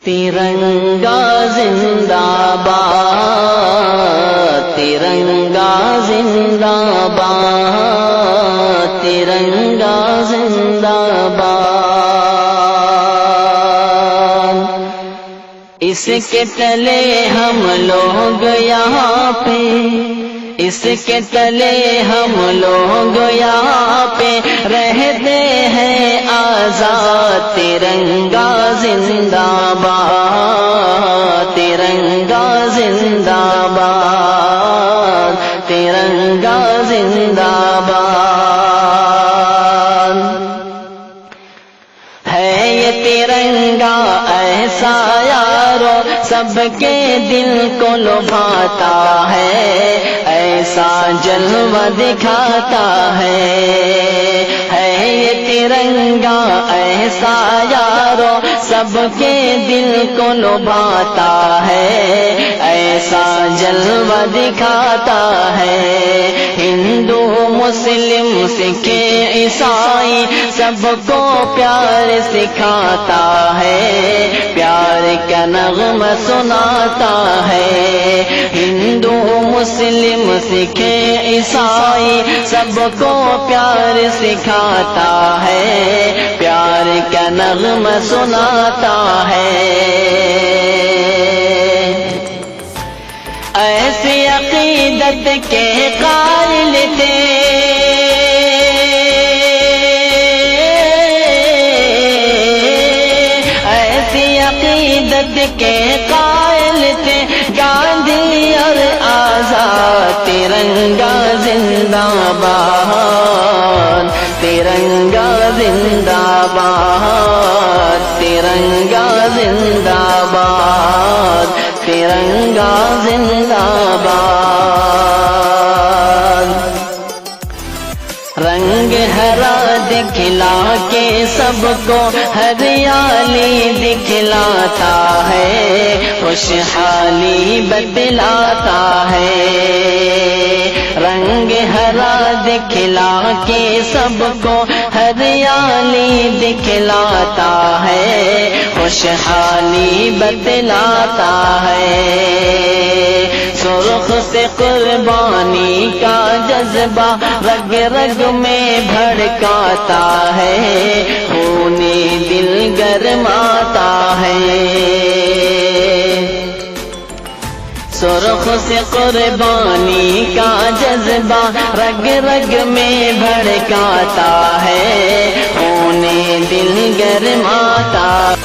ترنگا زندہ باد، ترنگا زندہ باد، ترنگا زندہ باد۔ اس کے تلے ہم لوگ یہاں پہ، اس کے تلے ہم لوگ یہاں پہ رہتے ہیں آزاد۔ ترنگا زندہ باد، ترنگا زندہ باد، ترنگا زندہ باد۔ ہے یہ ترنگا ایسا یارو سب کے دل کو لبھاتا ہے، ایسا جلوہ دکھاتا ہے۔ ہے یہ ترنگا ایسا یارو سب کے دل کو لبھاتا ہے، ایسا جلوہ دکھاتا ہے۔ ہندو مسلم سکھ عیسائی سب کو پیار سکھاتا ہے، پیار کا نغمہ سناتا ہے۔ ہندو مسلم سکھ عیسائی سب کو پیار سکھاتا ہے، پیار کا نغمہ سناتا ہے۔ ایسی عقیدت کے قائل تھے، ایسی عقیدت کے قائل تھے گاندھی اور آزاد۔ ترنگا زندہ باد، ترنگا زندہ باد، ترنگا زندہ باد، ترنگا زندہ باد۔ رنگ ہرا دکھلا کے سب کو ہریالی دکھلاتا ہے، خوشحالی بتلاتا ہے۔ رنگ ہرا دکھلا کے سب کو ہریالی دکھلاتا ہے، خوشحالی بتلاتا ہے۔ سرخ سے قربانی کا جذبہ رگ رگ میں بھڑکاتا ہے، خون دل گرماتا ہے۔ سرخ سے قربانی کا جذبہ رگ رگ میں بھڑکاتا ہے، خون دل گرماتا ہے۔